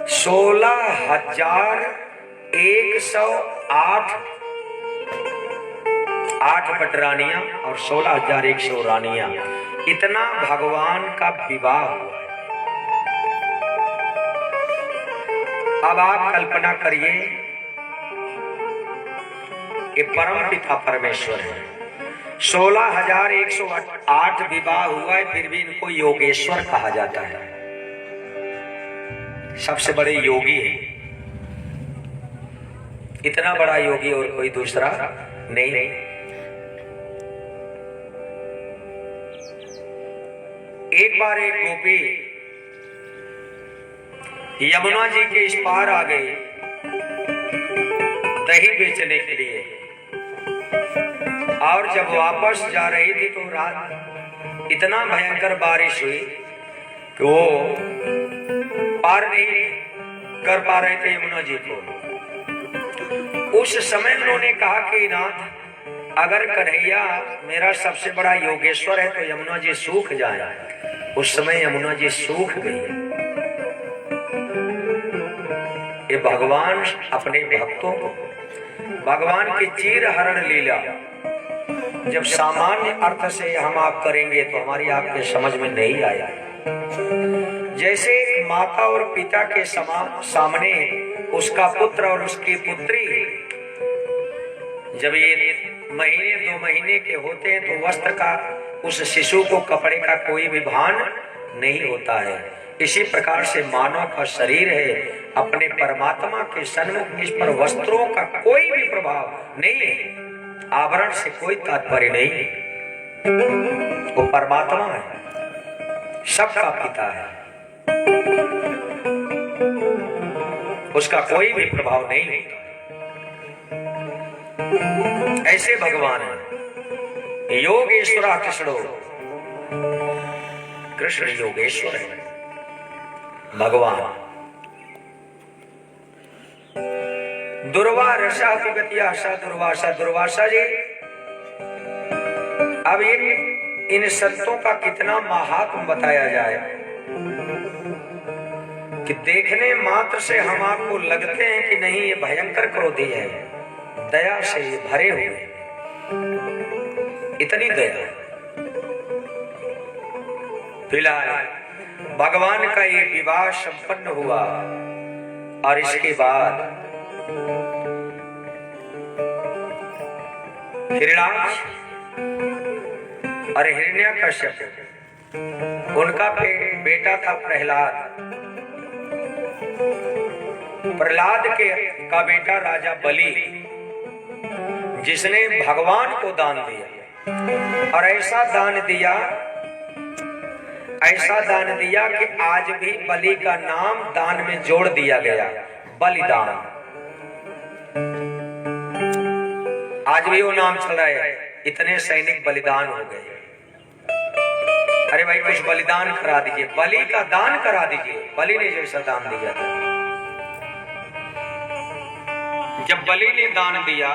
16,108 पटरानियां और 16,100 रानियां, इतना भगवान का विवाह हुआ। अब आप कल्पना करिए, ये परम पिता परमेश्वर है। 16,108 विवाह हुआ है, फिर भी इनको योगेश्वर कहा जाता है। सबसे बड़े योगी है, इतना बड़ा योगी और कोई दूसरा नहीं। एक बार एक गोपी यमुना जी के इस पार आ गई दही बेचने के लिए, और जब वापस जा रही थी तो रात इतना भयंकर बारिश हुई कि वो पार नहीं कर पा रहे थे यमुना जी को। उस समय उन्होंने कहा कि नाथ, अगर कन्हैया मेरा सबसे बड़ा योगेश्वर है तो यमुना जी सूख जाए। उस समय यमुना जी सूख गई। ये भगवान अपने भक्तों को, भगवान की चीर हरण लीला जब सामान्य अर्थ से हम आप करेंगे तो हमारी आपके समझ में नहीं आया। जैसे माता और पिता के सामने उसका पुत्र और उसकी पुत्री जब ये महीने 2 महीने के होते हैं तो वस्त्र का, उस शिशु को कपड़े का कोई भी भान नहीं होता है। इसी प्रकार से मानव का शरीर है, अपने परमात्मा के सन्मुख इस पर वस्त्रों का कोई भी प्रभाव नहीं है, आवरण से कोई तात्पर्य नहीं है। वो परमात्मा है, सबका पिता है, उसका कोई भी प्रभाव नहीं होता। ऐसे भगवान है। योगेश्वर कृष्णो, कृष्ण योगेश्वर है भगवान। दुर्वासा दुर्वासा दुर्वासा जी, अब इन संतों का कितना महात्म बताया जाए कि देखने मात्र से हम आपको लगते हैं कि नहीं ये भयंकर क्रोधी है, दया से ये भरे हुए, इतनी दया। फिलहाल भगवान का ये विवाह संपन्न हुआ और इसके बाद हिरण्याक्ष और हिरण्यकश्यप, उनका बेटा था प्रहलाद। प्रहलाद का बेटा राजा बलि, जिसने भगवान को दान दिया और ऐसा दान दिया कि आज भी बलि का नाम दान में जोड़ दिया गया, बलिदान। आज भी वो नाम चल रहा है, इतने सैनिक बलिदान हो गए। अरे भाई कुछ बलिदान करा दीजिए, बलि का दान करा दीजिए। बलि ने जैसा दान दिया था, जब बलि ने दान दिया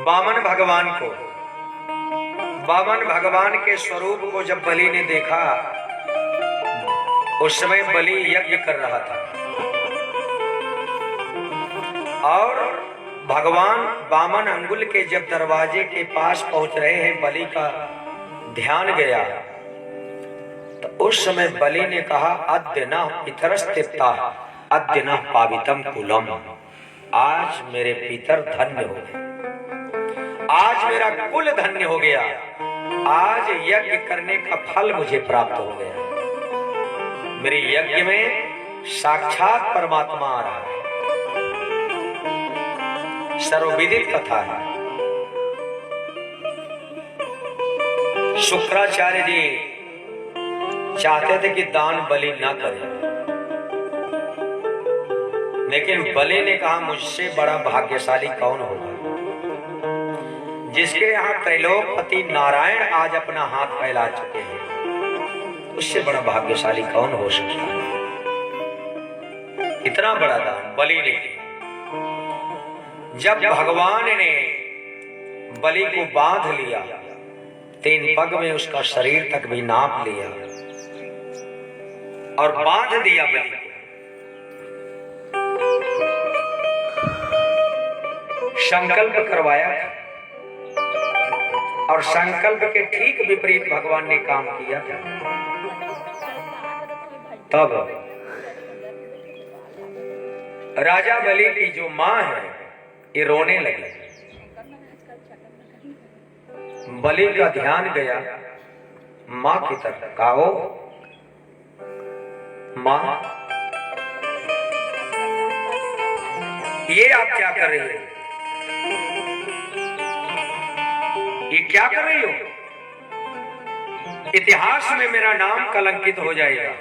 वामन भगवान को, वामन भगवान के स्वरूप को जब बलि ने देखा, उस समय बलि यज्ञ कर रहा था और भगवान वामन अंगुल के जब दरवाजे के पास पहुंच रहे हैं, बलि का ध्यान गया तो उस समय बलि ने कहा, अद्य न पितरस्तिप्ता अद्य न पावितम कुलम। आज मेरे पितर धन्य हो गए, आज मेरा कुल धन्य हो गया, आज यज्ञ करने का फल मुझे प्राप्त हो गया। मेरे यज्ञ में साक्षात परमात्मा आ रहा है। सर्वविदित कथा है। शुक्राचार्य जी चाहते थे कि दान बलि न करे, लेकिन बलि ने कहा, मुझसे बड़ा भाग्यशाली कौन होगा जिसके यहाँ त्रैलोकपति नारायण आज अपना हाथ फैला चुके हैं, उससे बड़ा भाग्यशाली कौन हो सकता है। इतना बड़ा दान बलि ने किया। जब भगवान ने बलि को बांध लिया, 3 पग में उसका शरीर तक भी नाप लिया और बांध दिया बलि को, संकल्प करवाया और संकल्प के ठीक विपरीत भगवान ने काम किया। तब राजा बलि की जो मां है ये रोने लगी। बलि का ध्यान गया मां की तरफ, कहो मां ये आप क्या कर रही हो, ये क्या कर रही हो, इतिहास में मेरा नाम कलंकित हो जाएगा,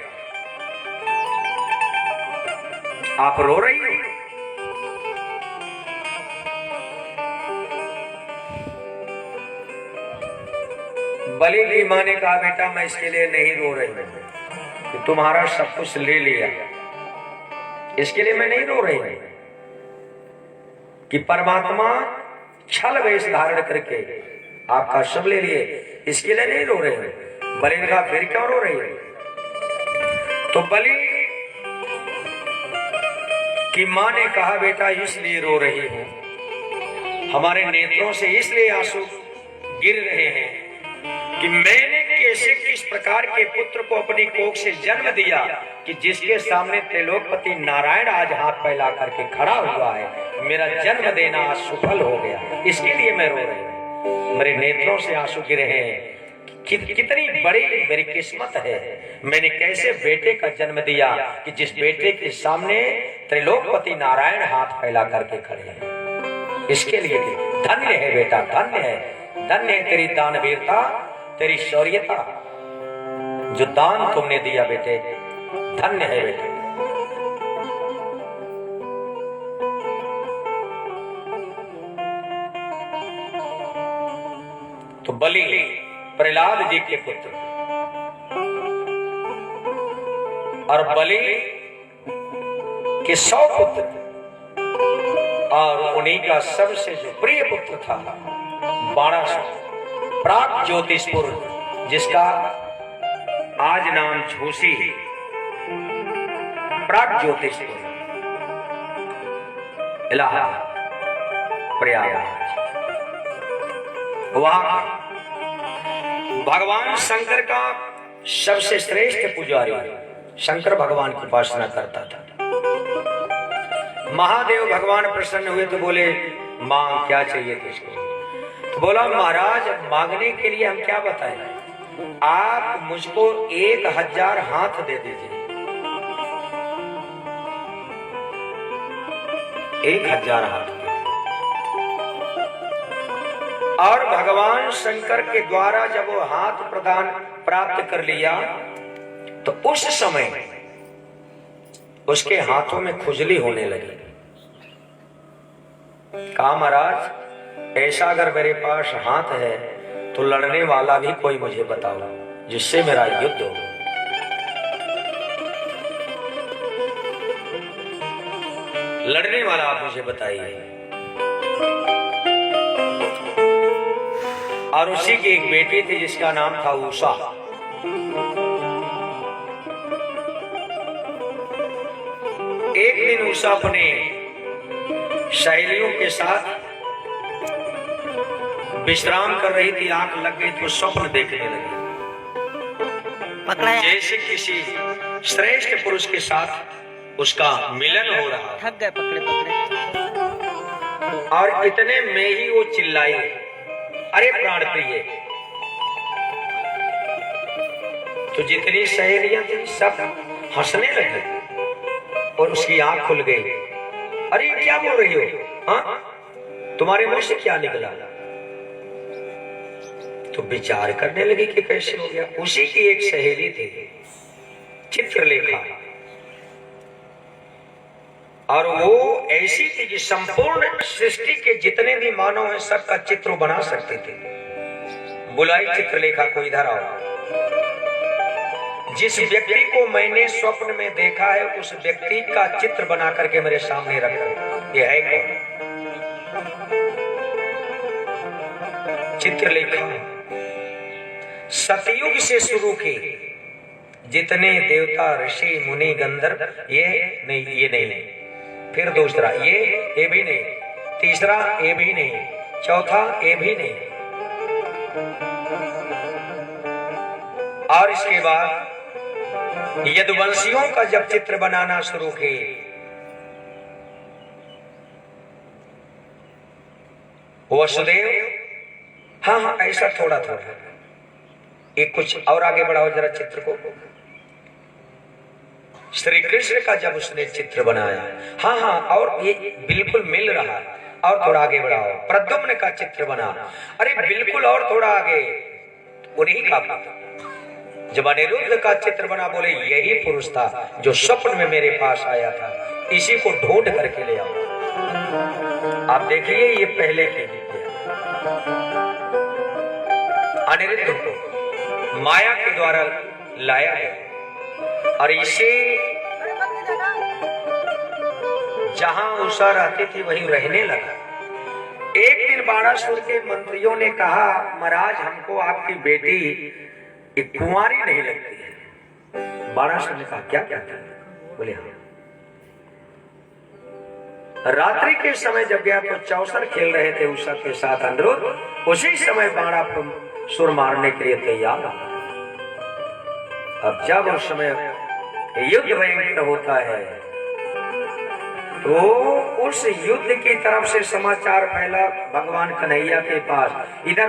आप रो रही हो। बलि की मां ने कहा, बेटा मैं इसके लिए नहीं रो रही हूं कि तुम्हारा सब कुछ ले लिया, इसके लिए मैं नहीं रो रही हूं कि परमात्मा छल वेश धारण करके आपका सब ले लिए, इसके लिए नहीं रो रहे हैं। बलि ने कहा, फिर क्यों रो रही है। तो बलि की मां ने कहा, बेटा इसलिए रो रही हूं, हमारे नेत्रों से इसलिए आंसू गिर रहे हैं कि मैंने कैसे किस प्रकार के पुत्र को अपनी कोख से जन्म दिया कि जिसके सामने त्रैलोकपति नारायण आज हाथ फैला करके खड़ा हुआ है। मेरा जन्म देना आज सफल हो गया, इसके लिए मैं रो रही हूं। मेरे नेत्रों से आंसू गिरे हैं। कितनी बड़ी मेरी किस्मत है, मैंने कैसे बेटे का जन्म दिया कि जिस बेटे के सामने त्रिलोकपति नारायण हाथ फैला करके खड़े हैं। इसके लिए धन्य है बेटा, धन्य है तेरी दानवीरता, तेरी शौर्यता, जो दान तुमने दिया बेटे, धन्य है बेटे। तो बलि प्रहलाद जी के पुत्र और बलि के 100 पुत्र और उन्हीं का सबसे जो प्रिय पुत्र था बाणासुर, प्राग ज्योतिषपुर, जिसका आज नाम झूसी है, प्राग ज्योतिषपुर, इलाहाबाद, प्रयागराज, वहां भगवान शंकर का सबसे श्रेष्ठ पुजारी शंकर भगवान की उपासना करता था। महादेव भगवान प्रसन्न हुए तो बोले, मांग क्या चाहिए तुझको? तो बोला, महाराज मांगने के लिए हम क्या बताएं, आप मुझको 1000 हाथ दे दीजिए। 1000 हाथ। और भगवान शंकर के द्वारा जब वो हाथ प्रदान प्राप्त कर लिया तो उस समय उसके हाथों में खुजली होने लगी। कहा, महाराज ऐसा अगर मेरे पास हाथ है तो लड़ने वाला भी कोई मुझे बताओ जिससे मेरा युद्ध हो। लड़ने वाला आप मुझे बताइए। और उसी की एक बेटी थी जिसका नाम था उषा। एक दिन उषा अपने सहेलियों के साथ विश्राम कर रही थी, आंख लग गई तो स्वप्न देखने लगी, जैसे किसी श्रेष्ठ पुरुष के साथ उसका मिलन हो रहा। थक गए, पकड़े। और इतने में ही वो चिल्लाई, अरे प्राण प्रिय। तो जितनी सहेलियां थी सब हंसने लगी और उसकी आंख खुल गई। अरे क्या बोल रही हो? हाँ, तुम्हारे मुंह से क्या निकला? तो विचार करने लगी कि कैसे हो गया। उसी की एक सहेली थी चित्रलेखा, और वो ऐसी थी कि संपूर्ण सृष्टि के जितने भी मानव हैं सबका चित्र बना सकते थे। बुलाई चित्रलेखा को, इधर आओ। जिस व्यक्ति को मैंने स्वप्न में देखा है उस व्यक्ति का चित्र बना करके मेरे सामने रखा। ये है कौन? चित्रलेखा सतयुग से शुरू की जितने देवता, ऋषि, मुनि, गंधर्व, ये नहीं, फिर दूसरा ये भी नहीं, तीसरा ये भी नहीं, चौथा ये भी नहीं, और इसके बाद यदुवंशियों का जब चित्र बनाना शुरू किए, वसुदेव, हाँ ऐसा थोड़ा थोड़ा, एक कुछ और आगे बढ़ाओ जरा चित्र को। श्री कृष्ण का जब उसने चित्र बनाया, हाँ और ये बिल्कुल मिल रहा है, और थोड़ा आगे बढ़ाओ। प्रद्युम्न का चित्र बना, अरे बिल्कुल और थोड़ा आगे, उन्हीं का। जब अनिरुद्ध का चित्र बना, बोले यही पुरुष था जो स्वप्न में मेरे पास आया था, इसी को ढूंढ करके ले आओ। आप देखिए ये पहले के अनिरुद्ध को माया के द्वारा लाया है, और इसे जहां उषा रहती थी वहीं रहने लगा। एक दिन बाणासुर के मंत्रियों ने कहा, महाराज हमको आपकी बेटी एक कुंवारी नहीं लगती है। बाणासुर ने कहा, क्या कहता है? बोले हाँ। रात्रि के समय जब गया तो चौसर खेल रहे थे उषा के साथ अनिरुद्ध, उसी समय बाणासुर मारने के लिए तैयार। अब जब उस समय युद्ध भयंकर होता है तो उस युद्ध की तरफ से समाचार फैला भगवान कन्हैया के पास। इधर